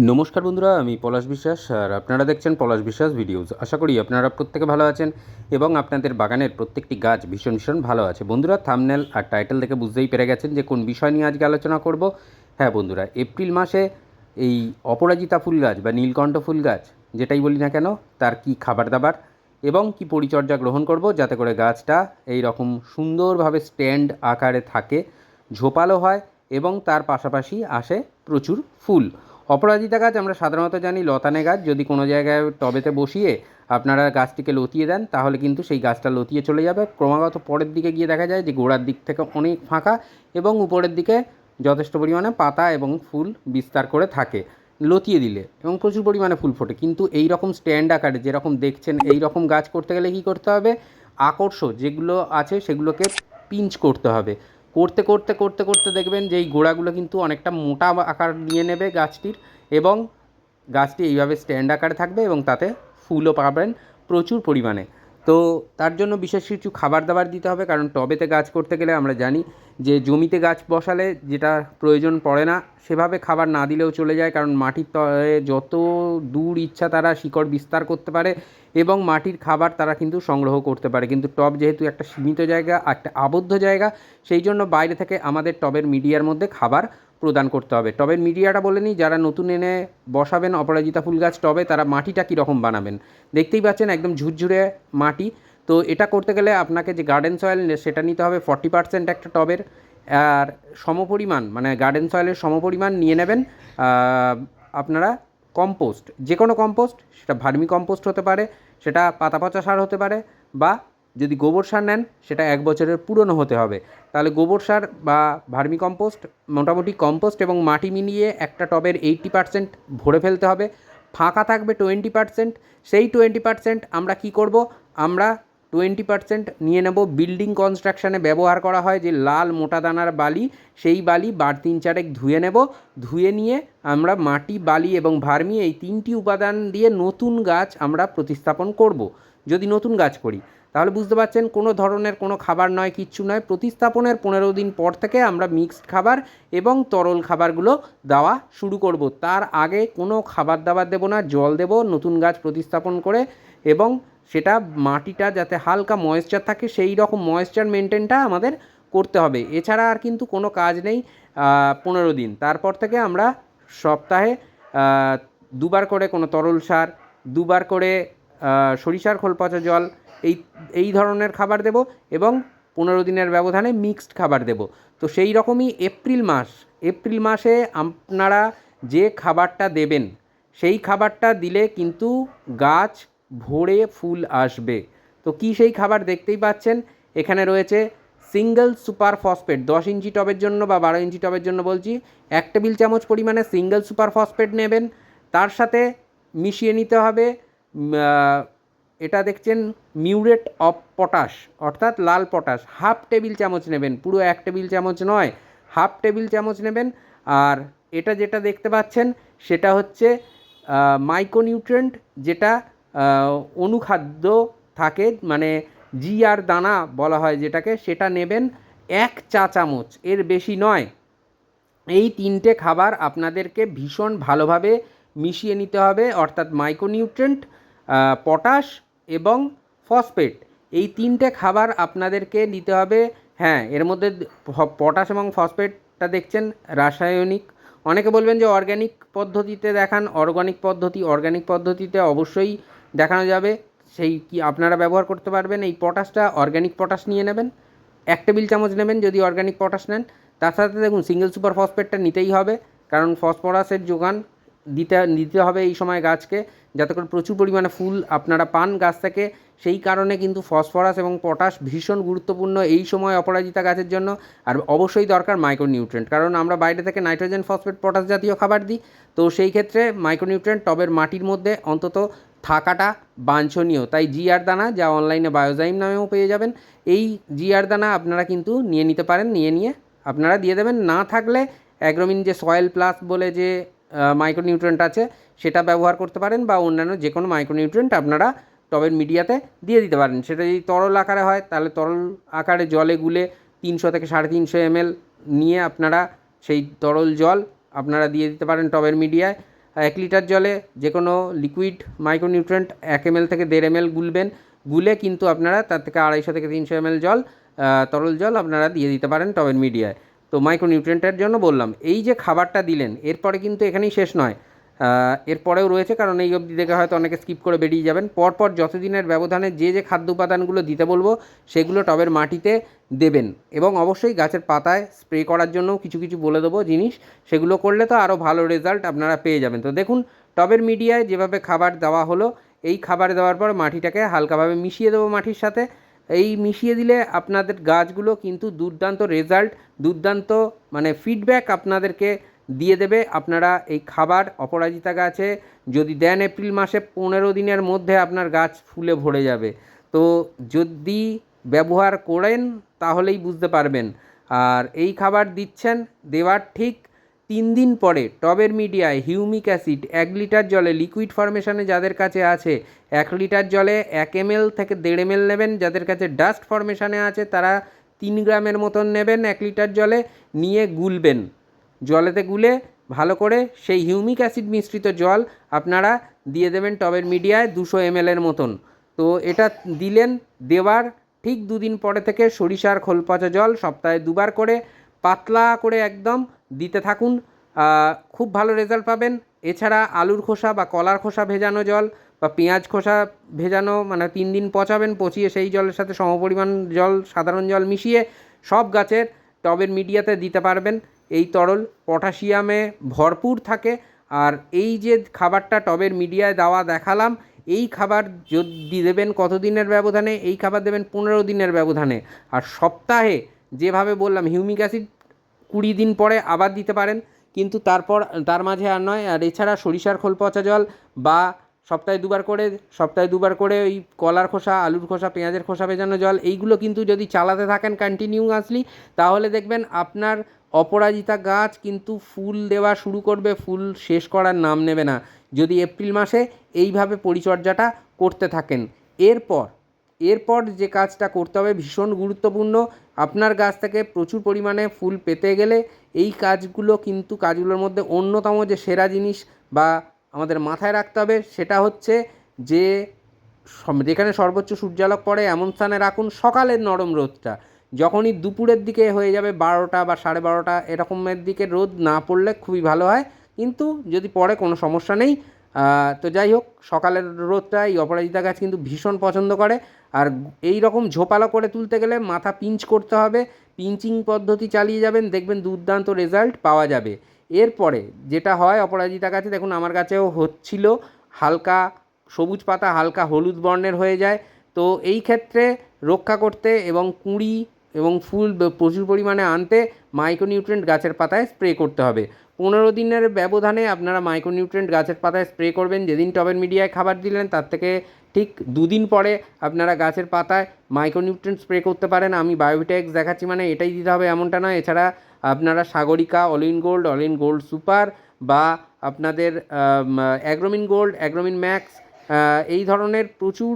নমস্কার বন্ধুরা, আমি পলাশ বিশ্বাস আর আপনারা দেখছেন পলাশ বিশ্বাস ভিডিওস। আশা করি আপনারা প্রত্যেকে ভালো আছেন এবং আপনাদের বাগানের প্রত্যেকটি গাছ ভীষণ ভীষণ ভালো আছে। বন্ধুরা, থাম্বনেল আর টাইটেল দেখে বুঝতেই পেরে গেছেন যে কোন বিষয় নিয়ে আজকে আলোচনা করব। হ্যাঁ বন্ধুরা, এপ্রিল মাসে এই অপরাজিতা ফুল গাছ বা নীলকণ্ঠ ফুল গাছ যেটাই বলি না কেন, তার কি খাবার দাবার এবং কি পরিচর্যা গ্রহণ করব যাতে করে গাছটা এই রকম সুন্দরভাবে স্ট্যান্ড আকারে থাকে, ঝোপালো হয় এবং তার পাশাপাশি আসে প্রচুর ফুল। অপরাজিতা গাছ আমরা সাধারণত জানি লতানে গাছ। যদি কোনো জায়গায় টবেতে বসিয়ে আপনারা গাছটিকে লতিয়ে দেন তাহলে কিন্তু সেই গাছটা লতিয়ে চলে যাবে। ক্রমাগত পরের দিকে গিয়ে দেখা যায় যে গোড়ার দিক থেকে অনেক ফাঁকা এবং উপরের দিকে যথেষ্ট পরিমাণে পাতা এবং ফুল বিস্তার করে থাকে লতিয়ে দিলে, এবং প্রচুর পরিমাণে ফুল ফোটে। কিন্তু এই রকম স্ট্যান্ড আকারে যেরকম দেখছেন এই রকম গাছ করতে গেলে কী করতে হবে? আকর্ষ যেগুলো আছে সেগুলোকে পিঞ্চ করতে হবে। করতে করতে করতে করতে দেখবেন যে এই গোড়াগুলো কিন্তু অনেকটা মোটা আকার নিয়ে নেবে গাছটির, এবং গাছটি এইভাবে স্ট্যান্ড আকারে থাকবে এবং তাতে ফুলও পাবেন প্রচুর পরিমাণে। তো তার জন্য বিশেষ কিছু খাবার দাবার দিতে হবে, কারণ টবেতে গাছ করতে গেলে আমরা জানি যে জমিতে গাছ বসালে যেটা প্রয়োজন পড়ে না সেভাবে খাবার না দিলেও চলে যায়, কারণ মাটির তলে যত দূর ইচ্ছা তারা শিকড় বিস্তার করতে পারে এবং মাটির খাবার তারা কিন্তু সংগ্রহ করতে পারে। কিন্তু টব যেহেতু একটা সীমিত জায়গা, একটা আবদ্ধ জায়গা, সেই জন্য বাইরে থেকে আমাদের টবের মিডিয়ার মধ্যে খাবার প্রদান করতে হবে। টবের মিডিয়াটা বলে নিই, যারা নতুন এনে বসাবেন অপরাজিতা ফুল গাছ টবে, তারা মাটিটা কীরকম বানাবেন দেখতেই পাচ্ছেন, একদম ঝুরঝুরে মাটি। তো এটা করতে গেলে আপনাকে যে গার্ডেন সয়েল সেটা নিতে হবে 40% একটা টবের, আর সমপরিমাণ মানে গার্ডেন সয়েলের সমপরিমাণ নিয়ে নেবেন আপনারা কম্পোস্ট, যে কোনো কম্পোস্ট, সেটা ভার্মি কম্পোস্ট হতে পারে, সেটা পাতা পচা সার হতে পারে, বা যদি গোবর সার নেন সেটা 1 বছরের পুরনো হতে হবে। তাহলে গোবর সার বা ভার্মি কম্পোস্ট, মোটামুটি কম্পোস্ট এবং মাটি মিলিয়ে একটা টবের 80% ভরে ফেলতে হবে। ফাঁকা থাকবে 20%। সেই 20% আমরা কি করব? আমরা 20% নিয়ে নেব বিল্ডিং কনস্ট্রাকশানে ব্যবহার করা হয় যে লাল মোটা দানার বালি, সেই বালি বার 3-4 ধুয়ে নেব। ধুয়ে নিয়ে আমরা মাটি, বালি এবং ভার্মি এই 3টি উপাদান দিয়ে নতুন গাছ আমরা প্রতিস্থাপন করব। যদি নতুন গাছ করি তাহলে বুঝতে পারছেন কোনো ধরনের কোনো খাবার নয়, কিচ্ছু নয়। প্রতিস্থাপনের 15 দিন পর থেকে আমরা মিক্সড খাবার এবং তরল খাবারগুলো দেওয়া শুরু করব। তার আগে কোনো খাবার দাবার দেবো না, জল দেবো নতুন গাছ প্রতিস্থাপন করে, এবং সেটা মাটিটা যাতে হালকা ময়েশ্চার থাকে সেই রকম ময়েশ্চার মেনটেনটা আমাদের করতে হবে। এছাড়া আর কিন্তু কোনো কাজ নেই 15 দিন। তারপর থেকে আমরা সপ্তাহে 2বার করে কোনো তরল সার, 2বার করে সরিষার খোল পচা জল, এই এই ধরনের খাবার দেব, এবং 15 দিনের ব্যবধানে মিক্সড খাবার দেব। তো সেই রকমই এপ্রিল মাসে আপনারা যে খাবারটা দেবেন সেই খাবারটা দিলে কিন্তু গাছ ভরে ফুল আসবে। তো কী সেই খাবার দেখতেই পাচ্ছেন, এখানে রয়েছে সিঙ্গেল সুপার ফসফেট। 10 ইঞ্চি টবের জন্য বা 12 ইঞ্চি টবের জন্য বলছি, 1 টেবিল চামচ পরিমাণে সিঙ্গেল সুপার ফসফেট নেবেন। তার সাথে মিশিয়ে নিতে হবে এটা দেখছেন মিউরেট অফ পটাশ, অর্থাৎ লাল পটাশ, 1/2 টেবিল চামচ নেবেন, পুরো 1 টেবিল চামচ নয়, 1/2 টেবিল চামচ নেবেন। আর এটা যেটা দেখতে পাচ্ছেন সেটা হচ্ছে মাইক্রোনিউট্রিয়েন্ট, যেটা অনুখাদ্য থাকে, মানে জিআর দানা বলা হয় যেটাকে, সেটা নেবেন 1 চা চামচ, এর বেশি নয়। এই 3টে খাবার আপনাদেরকে ভীষণ ভালোভাবে মিশিয়ে নিতে হবে, অর্থাৎ মাইক্রোনিউট্রিয়েন্ট, পটাশ এবং ফসফেট, এই 3টে খাবার আপনাদেরকে নিতে হবে। হ্যাঁ, এর মধ্যে পটাশ এবং ফসফেটটা দেখছেন রাসায়নিক। অনেকে বলবেন যে অর্গ্যানিক পদ্ধতিতে দেখান। অর্গ্যানিক পদ্ধতিতে অবশ্যই দেখানো যাবে, সেই কি আপনারা ব্যবহার করতে পারবেন। এই পটাশটা অর্গ্যানিক পটাশ নিয়ে নেবেন, 1 টেবিল চামচ নেবেন যদি অর্গ্যানিক পটাশ নেন। তার সাথে দেখুন সিঙ্গেল সুপার ফসফেটটা নিতেই হবে, কারণ ফসফরাসের যোগান দিতে হবে এই সময় গাছকে, যাতে করে প্রচুর পরিমাণে ফুল আপনারা পান গাছ থেকে। সেই কারণে কিন্তু ফসফরাস এবং পটাশ ভীষণ গুরুত্বপূর্ণ এই সময় অপরাজিতা গাছের জন্য। আর অবশ্যই দরকার মাইক্রোনিউট্রিয়েন্ট, কারণ আমরা বাইরে থেকে নাইট্রোজেন, ফসফেট, পটাশ জাতীয় খাবার দিই। তো সেই ক্ষেত্রে মাইক্রোনিউট্রিয়েন্ট টবের মাটির মধ্যে অন্তত থাকাটা বাঞ্ছনীয়। তাই জিআর দানা, যা অনলাইনে বায়োজাইম নামেও পেয়ে যাবেন, এই জিআর দানা আপনারা কিন্তু নিয়ে নিতে পারেন। নিয়ে আপনারা দিয়ে দেবেন। না থাকলে অ্যাগ্রোমিন যে সয়েল প্লাস বলে যে মাইক্রোনিউট্রিয়েন্ট আছে সেটা ব্যবহার করতে পারেন, বা অন্যান্য যে কোনো মাইক্রোনিউট্রিয়েন্ট আপনারা টবের মিডিয়াতে দিয়ে দিতে পারেন। সেটা যদি তরল আকারে হয় তাহলে তরল আকারে জলে গুলে 300 থেকে 350 ml নিয়ে আপনারা সেই তরল জল আপনারা দিয়ে দিতে পারেন টবের মিডিয়ায়। 1 লিটার জলে যে কোনো লিকুইড মাইক্রোনিউট্রিয়েন্ট 1 ml থেকে 1.5 ml গুলবেন, গুলে কিন্তু আপনারা তার থেকে 250 থেকে 300 ml জল, তরল জল আপনারা দিয়ে দিতে পারেন টবের মিডিয়ায়। তো মাইক্রোনিউট্রিয়েন্টের জন্য বললাম। এই যে খাবারটা দিলেন, এরপরে কিন্তু এখানেই শেষ নয়, এরপরেও রয়েছে, কারণ এই অবধি দেখে হয়তো অনেকে স্কিপ করে বেরিয়ে যাবেন। পরপর যতদিনের ব্যবধানে যে খাদ্য উপাদানগুলো দিতে বলবো সেগুলো টবের মাটিতে দেবেন, এবং অবশ্যই গাছের পাতায় স্প্রে করার জন্য কিছু কিছু বলে দেবো জিনিস, সেগুলো করলে তো আরও ভালো রেজাল্ট আপনারা পেয়ে যাবেন। তো দেখুন, টবের মিডিয়ায় যেভাবে খাবার দেওয়া হলো, এই খাবার দেওয়ার পর মাটিটাকে হালকাভাবে মিশিয়ে দেবো মাটির সাথে। এই মিশিয়ে দিলে আপনাদের গাছগুলো কিন্তু দুর্দান্ত রেজাল্ট, দুর্দান্ত মানে ফিডব্যাক আপনাদেরকে দিয়ে দেবে। আপনারা এই খাবার অপরাজিতা গাছে যদি দেন এপ্রিল মাসে 15 দিনের মধ্যে আপনার গাছ ফুলে ভরে যাবে। তো যদি ব্যবহার করেন তাহলেই বুঝতে পারবেন। আর এই খাবার দিচ্ছেন, দেওয়ার ঠিক 3 দিন পরে টবের মিডিয়ায় হিউমিক অ্যাসিড 1 লিটার জলে লিকুইড ফরমেশনে যাদের কাছে আছে 1 লিটার জলে 1 ml থেকে 1.5 ml নেবেন। যাদের কাছে ডাস্ট ফরমেশনে আছে তারা 3 গ্রামের মতন নেবেন 1 লিটার জলে, নিয়ে গুলবেন। জলেতে গুলে ভালো করে সেই হিউমিক অ্যাসিড মিশ্রিত জল আপনারা দিয়ে দেবেন টবের মিডিয়ায় 200 ml মতন। তো এটা দিলেন, দেওয়ার ঠিক 2 দিন পরে থেকে সরিষার খোল পচা জল সপ্তাহে 2 বার করে পাতলা করে একদম দিতে থাকুন, খুব ভালো রেজাল্ট পাবেন। এছাড়া আলুর খোসা বা কলার খোসা ভেজানো জল বা পেঁয়াজ খোসা ভেজানো, মানে 3 দিন পচাবেন, পচিয়ে সেই জলের সাথে সমপরিমাণ জল, সাধারণ জল মিশিয়ে সব গাছের টবের মিডিয়াতে দিতে পারবেন। এই তরল পটাশিয়ামে ভরপুর থাকে। আর এই যে খাবারটা টবের মিডিয়ায় দেওয়া দেখালাম, এই খাবার যদি দেবেন কতদিনের ব্যবধানে, এই খাবার দেবেন 15 দিনের ব্যবধানে। আর সপ্তাহে যেভাবে বললাম হিউমিক অ্যাসিড 20 দিন পরে আবার দিতে পারেন, কিন্তু তার মাঝে আর নয়। আর এছাড়া সরিষার খোল পচা জল বা সপ্তাহে 2 বার করে ওই কলার খোসা, আলুর খোসা, পেঁয়াজের খোসা ভেজানো জল, এইগুলো কিন্তু যদি চালাতে থাকেন কন্টিনিউয়াসলি, তাহলে দেখবেন আপনার অপরাজিতা গাছ কিন্তু ফুল দেওয়া শুরু করবে, ফুল শেষ করার নাম নেবে না, যদি এপ্রিল মাসে এইভাবে পরিচর্যাটা করতে থাকেন। এরপর যে কাজটা করতে হবে ভীষণ গুরুত্বপূর্ণ। আপনার গাছ থেকে প্রচুর পরিমাণে ফুল পেতে গেলে এই কাজগুলোর মধ্যে অন্যতম যে সেরা জিনিস বা আমাদের মাথায় রাখতে হবে সেটা হচ্ছে যে যেখানে সর্বোচ্চ সূর্যালোক পড়ে এমন স্থানে রাখুন সকালের নরম রোদটা। যখনই দুপুরের দিকে হয়ে যাবে 12টা বা 12:30 এরকমের দিকে রোদ না পড়লে খুবই ভালো হয়, কিন্তু যদি পড়ে কোনো সমস্যা নেই। তো যাই হোক, সকালের রোদটা এই অপরাজিতা গাছ কিন্তু ভীষণ পছন্দ করে। আর এই রকম ঝোপালো করে তুলতে গেলে মাথা পিঞ্চ করতে হবে, পিঞ্চিং পদ্ধতি চালিয়ে যাবেন, দেখবেন দুর্দান্ত রেজাল্ট পাওয়া যাবে। এরপরে যেটা হয় অপরাজিতা গাছে, দেখুন আমার গাছেও হচ্ছিল, হালকা সবুজ পাতা হালকা হলুদ বর্ণের হয়ে যায়। তো এই ক্ষেত্রে রক্ষা করতে এবং কুঁড়ি এবং ফুল প্রচুর পরিমাণে আনতে মাইক্রোনিউট্রিয়েন্ট গাছের পাতায় স্প্রে করতে হবে। 15 দিনের ব্যবধানে আপনারা মাইক্রোনিউট্রিয়েন্ট গাছের পাতায় স্প্রে করবেন। যেদিন টবের মিডিয়ায় খাবার দিলেন তার থেকে ঠিক 2 দিন পরে আপনারা গাছের পাতায় মাইক্রোনিউট্রিয়েন্ট স্প্রে করতে পারেন। আমি বায়োভিটা-এক্স দেখাচ্ছি মানে এটাই দিতে হবে এমনটা নয়। এছাড়া আপনারা Sagarika, all in gold super বা আপনাদের অ্যাগ্রোমিন গোল্ড, অ্যাগ্রোমিন ম্যাক্স, এই ধরনের প্রচুর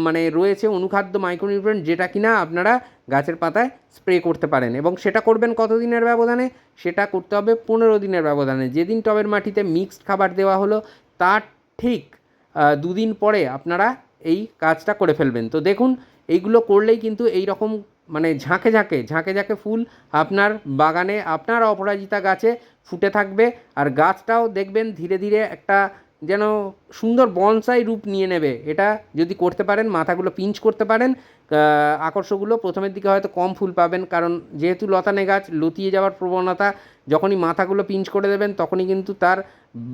মানে রয়েছে অনুখাদ্য মাইক্রোনিউট্রিয়েন্ট, যেটা কিনা আপনারা গাছের পাতায় স্প্রে করতে পারেন। এবং সেটা করবেন কত দিনের ব্যবধানে, সেটা করতে হবে 15 দিনের ব্যবধানে। যেদিন টবের মাটিতে মিক্সড খাবার দেওয়া হলো তার ঠিক 2 দিন পরে আপনারা এই কাজটা করে ফেলবেন। তো দেখুন, এইগুলো করলেই কিন্তু এই রকম মানে ঝাঁকে ঝাঁকে ফুল আপনার বাগানে, আপনার অপরাজিতা গাছে ফুটে থাকবে। আর গাছটাও দেখবেন ধীরে ধীরে একটা যেন সুন্দর বনসাই রূপ নিয়ে নেবে। এটা যদি করতে পারেন, মাথাগুলো পিঞ্চ করতে পারেন, আকর্ষকগুলো প্রথমের দিকে হয়তো কম ফুল পাবেন, কারণ যেহেতু লতানে গাছ লতিয়ে যাওয়ার প্রবণতা, যখনই মাথাগুলো পিঞ্চ করে দেবেন তখনই কিন্তু তার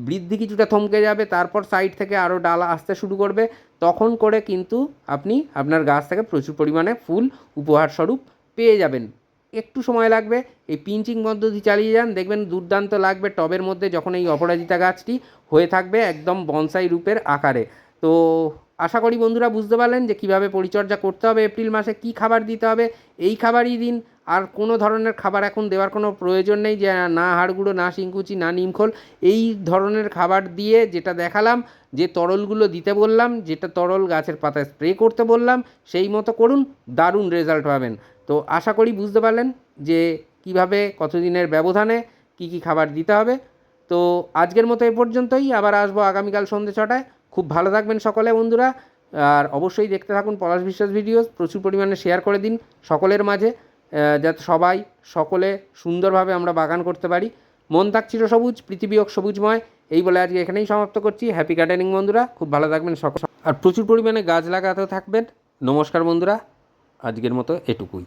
বৃদ্ধি কিছুটা থমকে যাবে, তারপর সাইড থেকে আরও ডাল আসতে শুরু করবে, তখন করে কিন্তু আপনি আপনার গাছ থেকে প্রচুর পরিমাণে ফুল উপহারস্বরূপ পেয়ে যাবেন। একটু সময় লাগবে, এই পিঞ্চিং পদ্ধতি চালিয়ে যান, দেখবেন দুর্দান্ত লাগবে টবের মধ্যে যখন এই অপরাজিতা গাছটি হয়ে থাকবে একদম বনসাই রূপের আকারে। তো আশা করি বন্ধুরা বুঝতে পারলেন যে কীভাবে পরিচর্যা করতে হবে, এপ্রিল মাসে কী খাবার দিতে হবে, এই খাবারই দিন। আর কোনো ধরনের খাবার এখন দেওয়ার কোনো প্রয়োজন নেই, যে না হাড়গুঁড়ো, না শিংকুচি, না নিমখোল, এই ধরনের খাবার দিয়ে যেটা দেখালাম, যে তরলগুলো দিতে বললাম, যেটা তরল গাছের পাতায় স্প্রে করতে বললাম, সেই মতো করুন, দারুণ রেজাল্ট পাবেন। তো আশা করি বুঝতে পারলেন যে কীভাবে কতদিনের ব্যবধানে কী কী খাবার দিতে হবে। তো আজকের মতো এ পর্যন্তই, আবার আসবো আগামীকাল সন্ধ্যে 6টায়। খুব ভালো থাকবেন সকলে বন্ধুরা, আর অবশ্যই দেখতে থাকুন পলাশ বিশ্বাস ভিডিওস, প্রচুর পরিমাণে শেয়ার করে দিন সকলের মাঝে, যাতে সকলে সুন্দরভাবে আমরা বাগান করতে পারি। মন থাক চিরসবুজ, পৃথিবী হোক সবুজময়, এই বলে আজকে এখানেই সমাপ্ত করছি। হ্যাপি গার্ডেনিং বন্ধুরা, খুব ভালো থাকবেন সকল, আর প্রচুর পরিমাণে গাছ লাগাতে থাকবেন। নমস্কার বন্ধুরা, আজকের মতো এটুকুই।